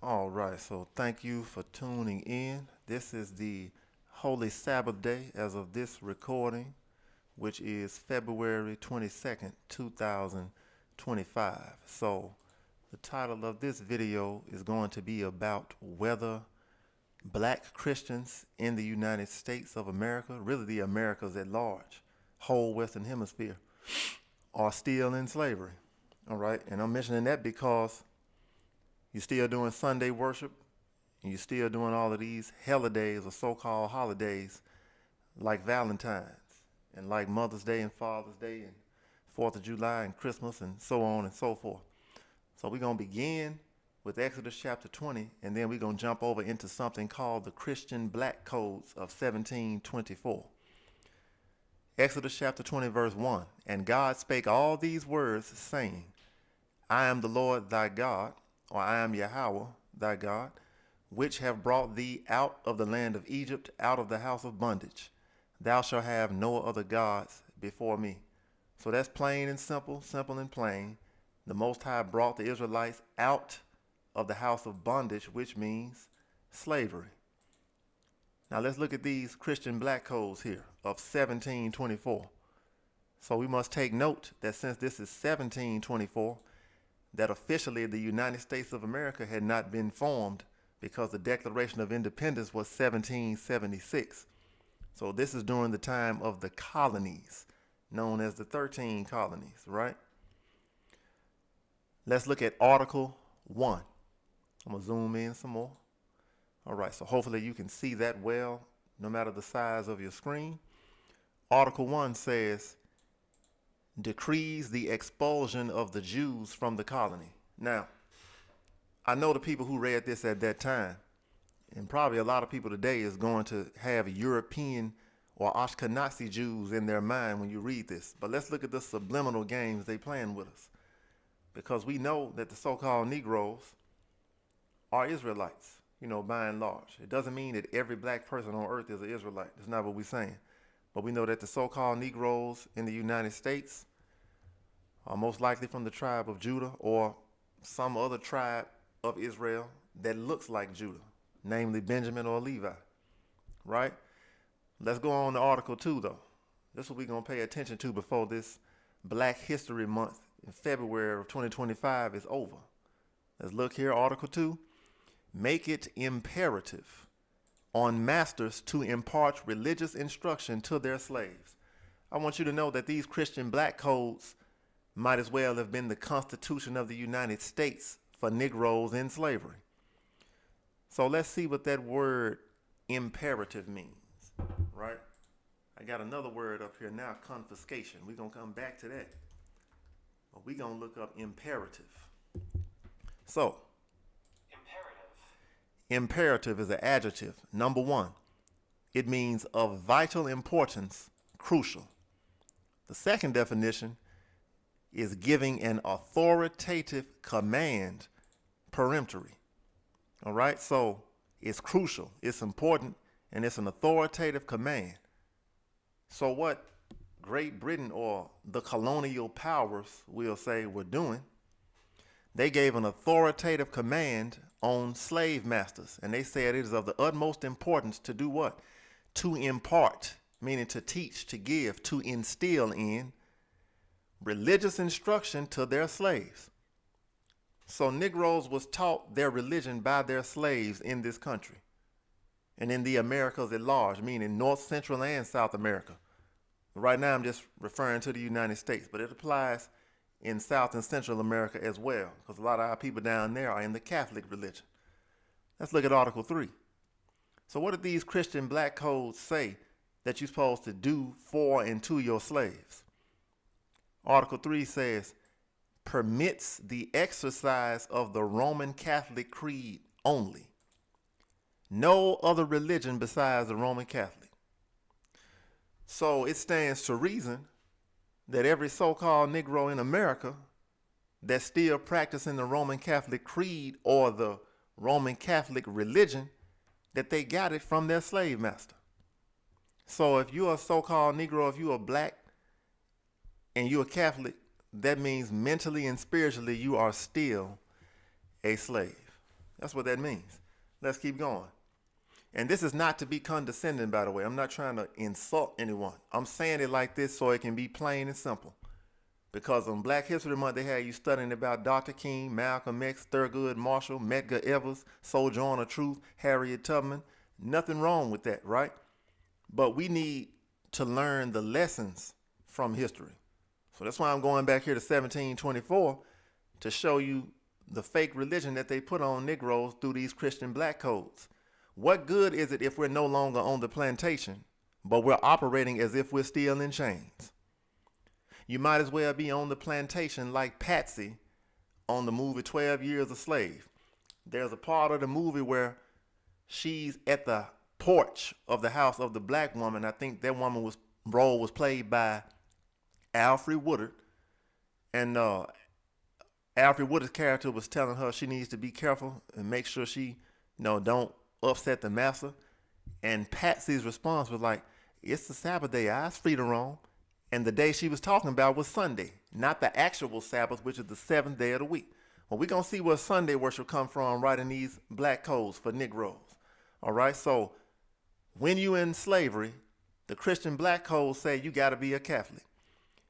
All right, so thank you for tuning in. This is the Holy Sabbath Day as of this recording, which is February 22nd, 2025. So, the title of this video is going to be about whether black Christians in the United States of America, really the Americas at large, whole Western Hemisphere, are still in slavery. All right, and I'm mentioning that because you're still doing Sunday worship, and you're still doing all of these holidays or so-called holidays like Valentine's and like Mother's Day and Father's Day and 4th of July and Christmas and so on and so forth. So we're going to begin with Exodus chapter 20, and then we're going to jump over into something called the Christian Black Codes of 1724. Exodus chapter 20, verse 1. And God spake all these words, saying, I am the Lord thy God, or I am Yahweh thy God, which have brought thee out of the land of Egypt, out of the house of bondage. Thou shalt have no other gods before me. So that's plain and simple, simple and plain. The Most High brought the Israelites out of the house of bondage, which means slavery. Now let's look at these Christian black codes here of 1724. So we must take note that since this is 1724, that officially the United States of America had not been formed because the Declaration of Independence was 1776. So this is during the time of the colonies, known as the 13 colonies, right? Let's look at Article 1. I'm going to zoom in some more. All right, so hopefully you can see that well, no matter the size of your screen. Article 1 says, decrees the expulsion of the Jews from the colony. Now, I know the people who read this at that time, and probably a lot of people today is going to have European or Ashkenazi Jews in their mind when you read this. But let's look at the subliminal games they playing with us. Because we know that the so-called Negroes are Israelites, by and large. It doesn't mean that every black person on earth is an Israelite. That's not what we're saying. But we know that the so-called Negroes in the United States are most likely from the tribe of Judah or some other tribe of Israel that looks like Judah, namely Benjamin or Levi, right? Let's go on to Article 2, though. This is what we're going to pay attention to before this Black History Month in February of 2025 is over. Let's look here, Article 2. Make it imperative on masters to impart religious instruction to their slaves. I want you to know that these Christian black codes might as well have been the Constitution of the United States for Negroes in slavery. So let's see what that word imperative means, right? I got another word up here now, confiscation. We're going to come back to that. But we're going to look up imperative. So, imperative is an adjective. Number one, it means of vital importance, crucial. The second definition is giving an authoritative command, peremptory. All right, so it's crucial, it's important, and it's an authoritative command. So what Great Britain or the colonial powers, we'll say, were doing, they gave an authoritative command on slave masters, and they said it is of the utmost importance to do what? To impart, meaning to teach, to give, to instill in religious instruction to their slaves. So Negroes was taught their religion by their slaves in this country and in the Americas at large, meaning North, Central, and South America. Right now I'm just referring to the United States, but it applies in South and Central America as well, because a lot of our people down there are in the Catholic religion. Let's look at Article 3. So what did these Christian black codes say that you're supposed to do for and to your slaves? Article 3 says, permits the exercise of the Roman Catholic creed only. No other religion besides the Roman Catholic. So it stands to reason that every so-called Negro in America that's still practicing the Roman Catholic creed or the Roman Catholic religion, that they got it from their slave master. So if you're a so-called Negro, if you're black and you're a Catholic, that means mentally and spiritually you are still a slave. That's what that means. Let's keep going. And this is not to be condescending, by the way. I'm not trying to insult anyone. I'm saying it like this so it can be plain and simple. Because on Black History Month, they had you studying about Dr. King, Malcolm X, Thurgood Marshall, Medgar Evers, Sojourner Truth, Harriet Tubman. Nothing wrong with that, right? But we need to learn the lessons from history. So that's why I'm going back here to 1724 to show you the fake religion that they put on Negroes through these Christian black codes. What good is it if we're no longer on the plantation, but we're operating as if we're still in chains? You might as well be on the plantation like Patsy on the movie 12 Years a Slave. There's a part of the movie where she's at the porch of the house of the black woman. I think that woman's role was played by Alfred Woodard. And Alfred Woodard's character was telling her she needs to be careful and make sure she, don't upset the master. And Patsy's response was like, it's the Sabbath day, I's free to roam. And the day she was talking about was Sunday, not the actual Sabbath, which is the seventh day of the week. Well, we're going to see where Sunday worship come from right in these black codes for Negroes. All right, so when you in slavery, the Christian black codes say you got to be a Catholic.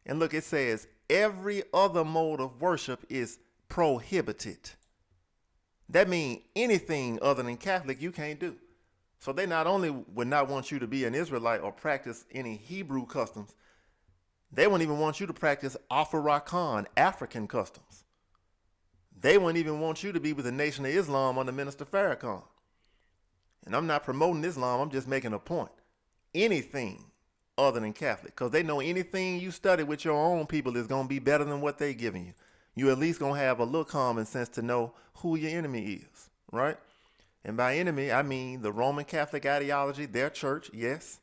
And look, it says every other mode of worship is prohibited. That means anything other than Catholic you can't do. So they not only would not want you to be an Israelite or practice any Hebrew customs, they wouldn't even want you to practice Afro-Rakan, African customs. They wouldn't even want you to be with the Nation of Islam under Minister Farrakhan. And I'm not promoting Islam, I'm just making a point. Anything other than Catholic, because they know anything you study with your own people is going to be better than what they giving you. You at least going to have a little common sense to know who your enemy is, right? And by enemy, I mean the Roman Catholic ideology, their church, yes.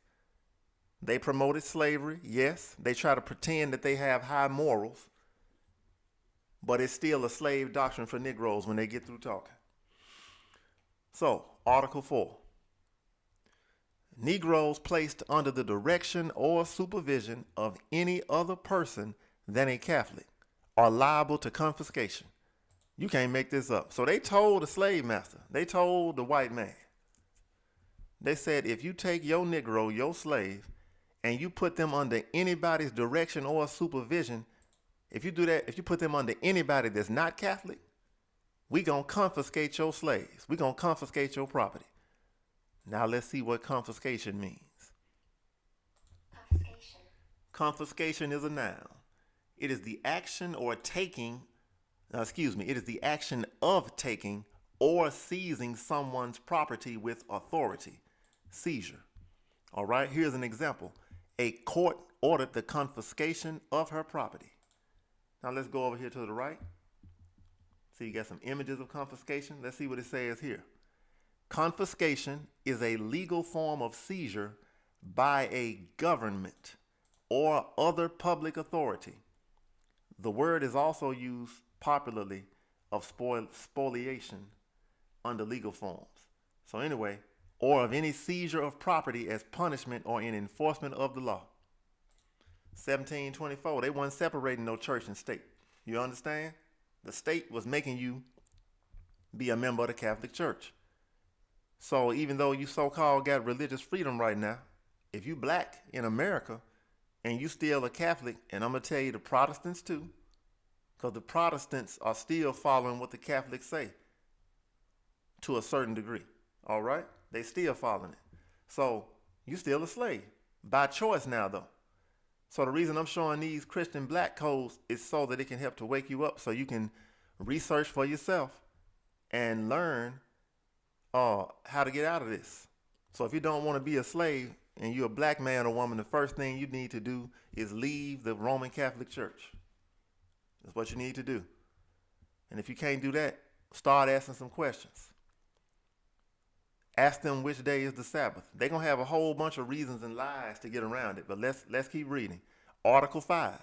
They promoted slavery, yes. They try to pretend that they have high morals, but it's still a slave doctrine for Negroes when they get through talking. So, Article 4. Negroes placed under the direction or supervision of any other person than a Catholic are liable to confiscation. You can't make this up. So they told the slave master, they told the white man, they said, if you take your Negro, your slave, and you put them under anybody's direction or supervision, if you do that, if you put them under anybody that's not Catholic, we gonna confiscate your slaves. We gonna confiscate your property. Now let's see what confiscation means. Confiscation. Confiscation is a noun. It is the action or taking, it is the action of taking or seizing someone's property with authority. Seizure. All right, here's an example. A court ordered the confiscation of her property. Now let's go over here to the right. See, you got some images of confiscation. Let's see what it says here. Confiscation is a legal form of seizure by a government or other public authority. The word is also used popularly of spoliation under legal forms. So anyway, or of any seizure of property as punishment or in enforcement of the law. 1724, they weren't separating no church and state. You understand? The state was making you be a member of the Catholic Church. So even though you so-called got religious freedom right now, if you black in America and you still a Catholic, and I'm going to tell you the Protestants too, because the Protestants are still following what the Catholics say to a certain degree. All right? They still following it. So you still a slave by choice now though. So the reason I'm showing these Christian black codes is so that it can help to wake you up so you can research for yourself and learn how to get out of this. So if you don't want to be a slave and you're a black man or woman, the first thing you need to do is leave the Roman Catholic Church. That's what you need to do. And if you can't do that, start asking some questions. Ask them which day is the Sabbath. They're going to have a whole bunch of reasons and lies to get around it, but let's keep reading. Article 5.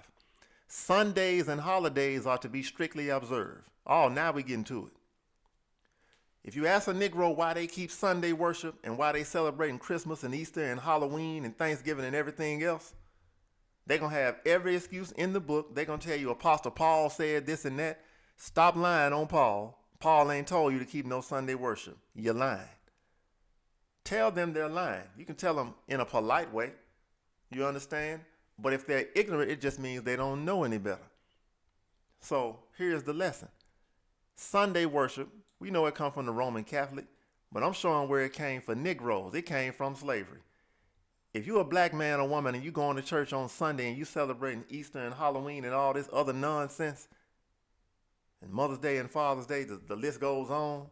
Sundays and holidays are to be strictly observed. Oh, now we get into it. If you ask a Negro why they keep Sunday worship and why they celebrating Christmas and Easter and Halloween and Thanksgiving and everything else, they're going to have every excuse in the book. They're going to tell you Apostle Paul said this and that. Stop lying on Paul. Paul ain't told you to keep no Sunday worship. You're lying. Tell them they're lying. You can tell them in a polite way. You understand? But if they're ignorant, it just means they don't know any better. So here's the lesson. Sunday worship, we know it comes from the Roman Catholic, but I'm showing where it came for Negroes. It came from slavery. If you're a black man or woman and you going to church on Sunday and you celebrating Easter and Halloween and all this other nonsense, and Mother's Day and Father's Day, the list goes on,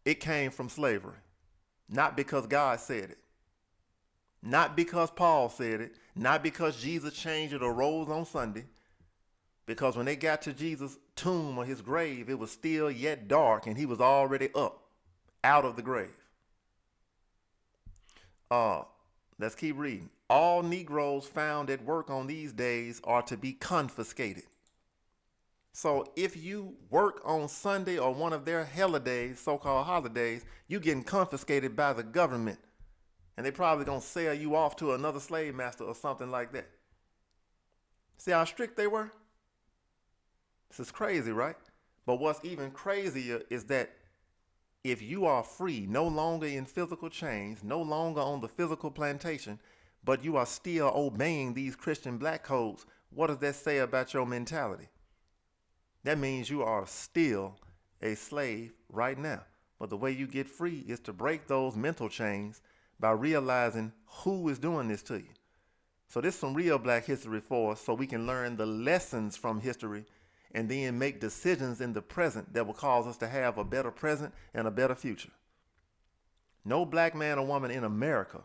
it came from slavery. Not because God said it. Not because Paul said it. Not because Jesus changed it or rose on Sunday. Because when they got to Jesus' tomb or his grave, it was still yet dark and he was already up out of the grave. Let's keep reading. All Negroes found at work on these days are to be confiscated. So if you work on Sunday or one of their holidays, so-called holidays, you getting confiscated by the government. And they probably gonna sell you off to another slave master or something like that. See how strict they were? This is crazy, right? But what's even crazier is that if you are free, no longer in physical chains, no longer on the physical plantation, but you are still obeying these Christian black codes, what does that say about your mentality? That means you are still a slave right now. But the way you get free is to break those mental chains by realizing who is doing this to you. So this is some real black history for us so we can learn the lessons from history and then make decisions in the present that will cause us to have a better present and a better future. No black man or woman in America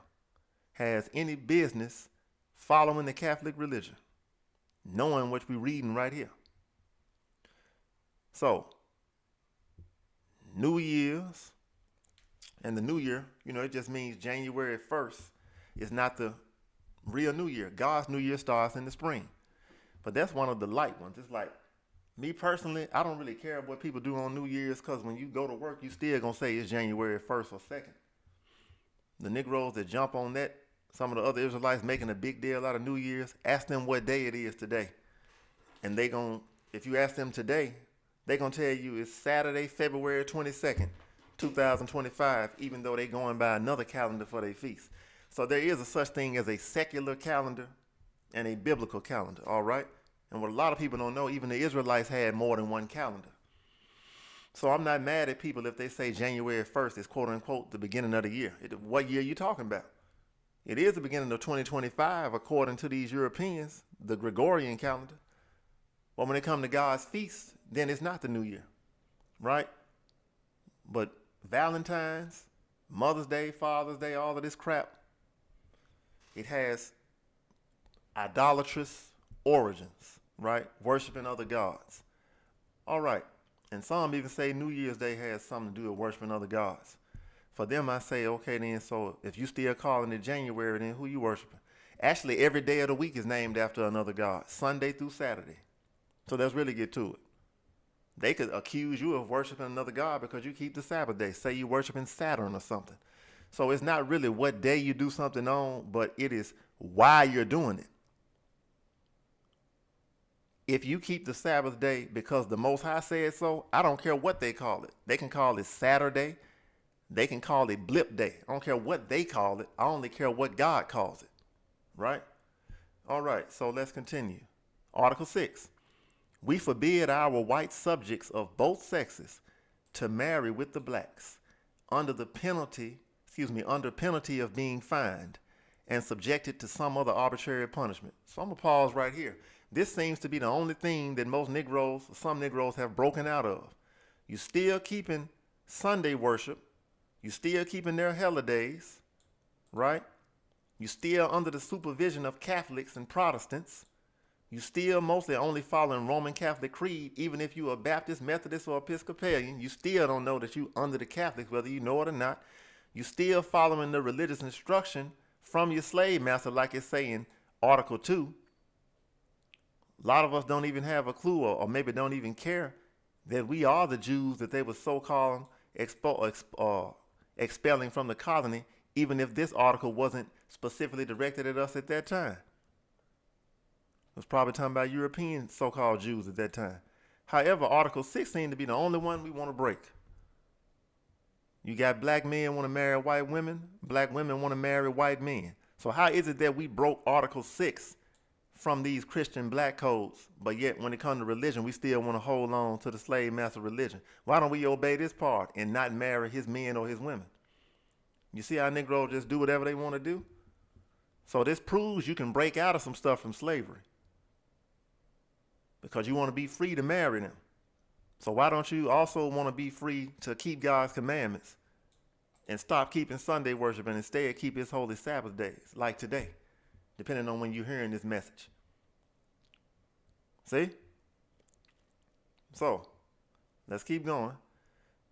has any business following the Catholic religion, knowing what we're reading right here. So, New Year's, and the New Year, it just means January 1st is not the real New Year. God's New Year starts in the spring. But that's one of the light ones. It's like, me personally, I don't really care what people do on New Year's because when you go to work, you still going to say it's January 1st or 2nd. The Negroes that jump on that, some of the other Israelites making a big deal out of New Year's, ask them what day it is today. And if you ask them today, they're going to tell you it's Saturday, February 22nd, 2025, even though they're going by another calendar for their feast. So there is a such thing as a secular calendar and a biblical calendar, all right? And what a lot of people don't know, even the Israelites had more than one calendar. So I'm not mad at people if they say January 1st is quote unquote the beginning of the year. What year are you talking about? It is the beginning of 2025 according to these Europeans, the Gregorian calendar. But when it comes to God's feast, then it's not the new year, right? But Valentine's, Mother's Day, Father's Day, all of this crap, it has idolatrous origins, right? Worshiping other gods. All right. And some even say New Year's Day has something to do with worshiping other gods. For them, I say, okay, then, so if you still calling it January, then who you worshiping? Actually, every day of the week is named after another god, Sunday through Saturday. So let's really get to it. They could accuse you of worshiping another god because you keep the Sabbath day. Say you're worshiping Saturn or something. So it's not really what day you do something on, but it is why you're doing it. If you keep the Sabbath day because the Most High said so, I don't care what they call it. They can call it Saturday. They can call it Blip Day. I don't care what they call it. I only care what God calls it. Right? All right, so let's continue. Article 6. We forbid our white subjects of both sexes to marry with the blacks under penalty of being fined and subjected to some other arbitrary punishment. So I'm going to pause right here. This seems to be the only thing that some Negroes have broken out of. You still keeping Sunday worship. You still keeping their holidays, right? You still under the supervision of Catholics and Protestants. You still mostly only following Roman Catholic creed. Even if you are Baptist, Methodist, or Episcopalian, you still don't know that you under the Catholics, whether you know it or not. You still following the religious instruction from your slave master, like it's saying Article 2. A lot of us don't even have a clue or maybe don't even care that we are the Jews that they were so-called expelling from the colony, even if this article wasn't specifically directed at us at that time. It was probably talking about European so-called Jews at that time. However, Article 6 seems to be the only one we want to break. You got black men want to marry white women, black women want to marry white men. So how is it that we broke Article 6 from these Christian black codes, but yet when it comes to religion, we still want to hold on to the slave master religion? Why don't we obey this part and not marry his men or his women? You see how Negroes just do whatever they want to do? So this proves you can break out of some stuff from slavery because you want to be free to marry them. So why don't you also want to be free to keep God's commandments and stop keeping Sunday worship and instead keep his holy Sabbath days like today, depending on when you're hearing this message? See? So let's keep going.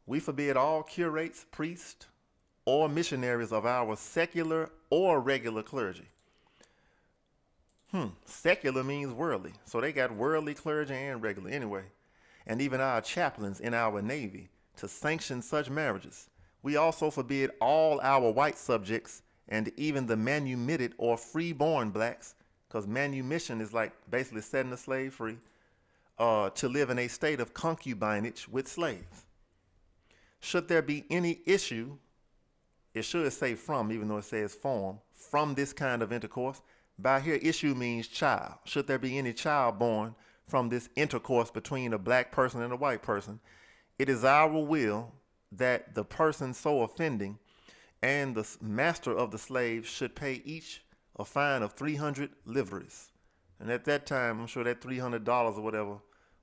We forbid all curates, priests, or missionaries of our secular or regular clergy. Secular means worldly. So they got worldly clergy and regular anyway. And even our chaplains in our Navy to sanction such marriages. We also forbid all our white subjects and even the manumitted or freeborn blacks, because manumission is like basically setting a slave free, to live in a state of concubinage with slaves. Should there be any issue, it should say from, even though it says form, from this kind of intercourse. By here, issue means child. Should there be any child born from this intercourse between a black person and a white person, it is our will that the person so offending and the master of the slave should pay each a fine of 300 livres. And at that time, I'm sure that $300 or whatever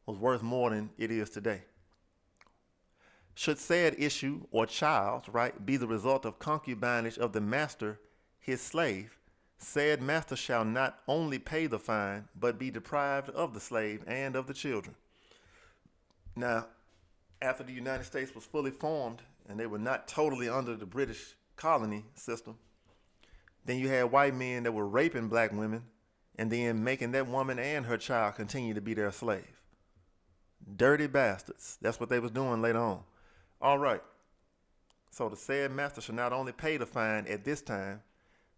was worth more than it is today. Should said issue or child, right, be the result of concubinage of the master, his slave, said master shall not only pay the fine, but be deprived of the slave and of the children. Now, after the United States was fully formed and they were not totally under the British colony system, then you had white men that were raping black women and then making that woman and her child continue to be their slave. Dirty bastards. That's what they was doing later on. All right. So the said master should not only pay the fine at this time,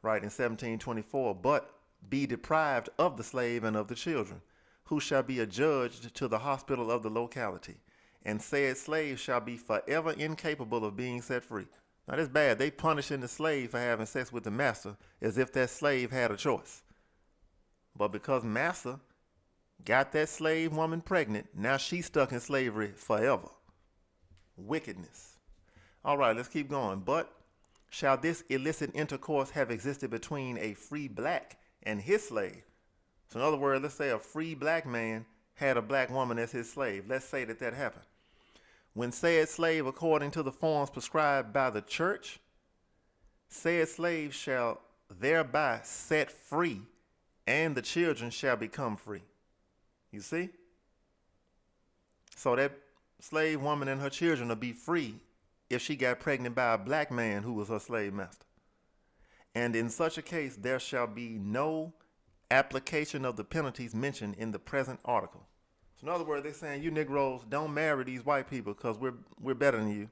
right, in 1724, but be deprived of the slave and of the children, who shall be adjudged to the hospital of the locality, and said slave shall be forever incapable of being set free. Now that's bad. They punishing the slave for having sex with the master as if that slave had a choice. But because master got that slave woman pregnant, now she's stuck in slavery forever. Wickedness. All right, let's keep going. But shall this illicit intercourse have existed between a free black and his slave? So in other words, let's say a free black man had a black woman as his slave. Let's say that happened. When said slave, according to the forms prescribed by the church, said slave shall thereby set free, and the children shall become free. You see? So that slave woman and her children will be free if she got pregnant by a black man who was her slave master. And in such a case, there shall be no application of the penalties mentioned in the present article. So in other words, they're saying you Negroes don't marry these white people because we're better than you,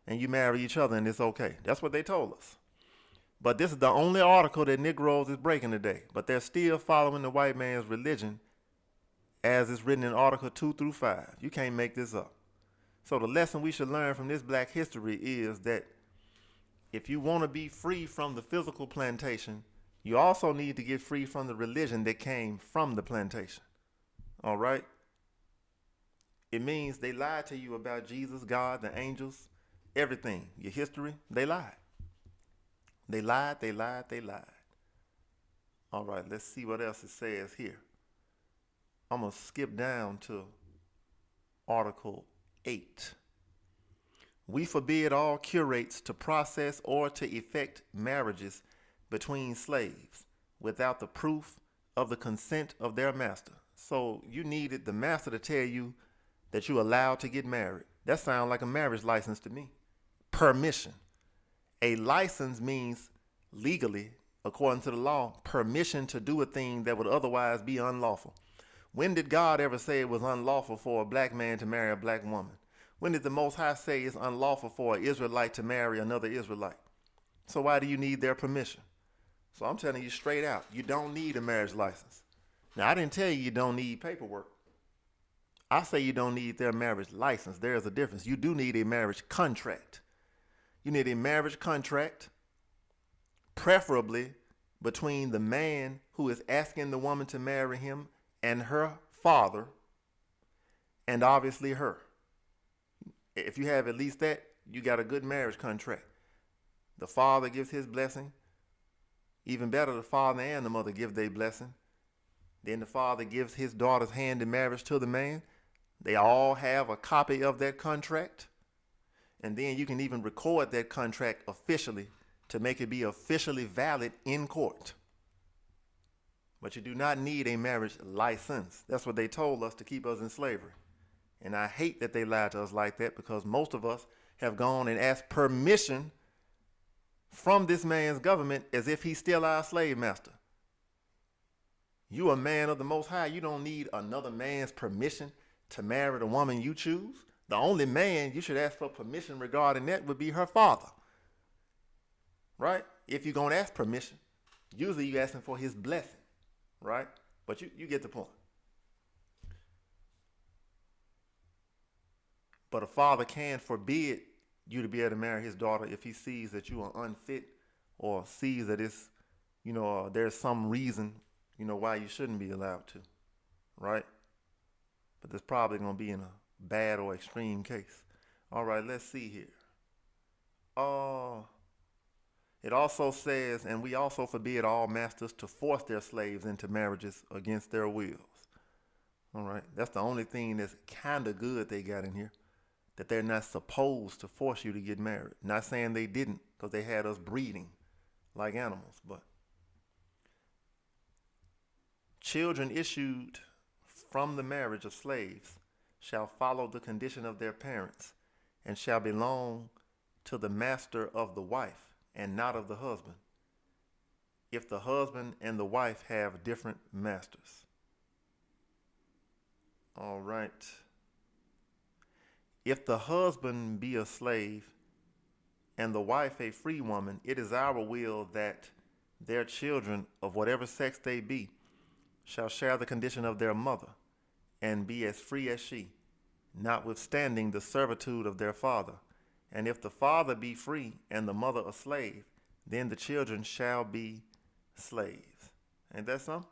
and you marry each other and it's okay. That's what they told us. But this is the only article that Negroes is breaking today. But they're still following the white man's religion as it's written in Article 2 through 5. You can't make this up. So the lesson we should learn from this black history is that if you want to be free from the physical plantation, you also need to get free from the religion that came from the plantation. All right? It means they lied to you about Jesus, God, the angels, everything. Your history, they lied. They lied, they lied, they lied. All right, let's see what else it says here. I'm going to skip down to Article 8. We forbid all curates to process or to effect marriages between slaves without the proof of the consent of their master. So you needed the master to tell you that you're allowed to get married. That sounds like a marriage license to me. Permission. A license means legally, according to the law, permission to do a thing that would otherwise be unlawful. When did God ever say it was unlawful for a black man to marry a black woman? When did the Most High say it's unlawful for an Israelite to marry another Israelite? So why do you need their permission? So I'm telling you straight out, you don't need a marriage license. Now, I didn't tell you you don't need paperwork. I say you don't need their marriage license. There is a difference. You do need a marriage contract. You need a marriage contract, preferably between the man who is asking the woman to marry him and her father, and obviously her. If you have at least that, you got a good marriage contract. The father gives his blessing. Even better, the father and the mother give their blessing. Then the father gives his daughter's hand in marriage to the man. They all have a copy of that contract. And then you can even record that contract officially to make it be officially valid in court. But you do not need a marriage license. That's what they told us to keep us in slavery. And I hate that they lied to us like that, because most of us have gone and asked permission from this man's government as if he's still our slave master. You a man of the Most High. You don't need another man's permission to marry the woman you choose. The only man you should ask for permission regarding that would be her father. Right? If you're going to ask permission, usually you're asking for his blessing. Right? But you get the point. But a father can forbid you to be able to marry his daughter if he sees that you are unfit, or sees that it's, there's some reason, why you shouldn't be allowed to, right? But there's probably going to be in a bad or extreme case. All right, let's see here. It also says, and we also forbid all masters to force their slaves into marriages against their wills. All right, that's the only thing that's kind of good they got in here, that they're not supposed to force you to get married. Not saying they didn't, because they had us breeding like animals, but children issued from the marriage of slaves shall follow the condition of their parents, and shall belong to the master of the wife, and not of the husband, if the husband and the wife have different masters. All right. If the husband be a slave and the wife a free woman, it is our will that their children, of whatever sex they be, shall share the condition of their mother, and be as free as she, notwithstanding the servitude of their father. And if the father be free and the mother a slave, then the children shall be slaves. Ain't that something?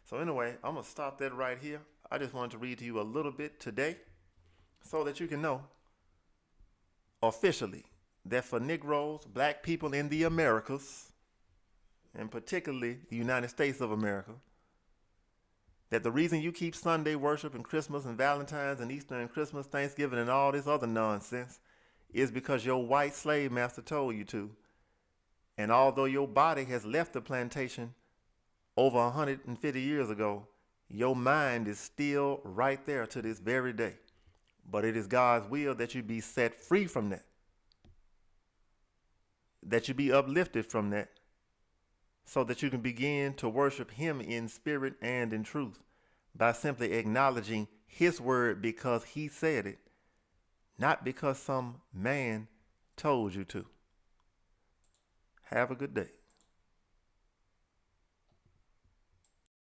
So anyway, I'm going to stop that right here. I just wanted to read to you a little bit today, so that you can know officially that for Negroes, black people in the Americas, and particularly the United States of America, that the reason you keep Sunday worship and Christmas and Valentine's and Easter and Christmas, Thanksgiving and all this other nonsense is because your white slave master told you to. And although your body has left the plantation over 150 years ago, your mind is still right there to this very day. But it is God's will that you be set free from that you be uplifted from that, so that you can begin to worship him in spirit and in truth, by simply acknowledging his word because he said it, not because some man told you to. Have a good day.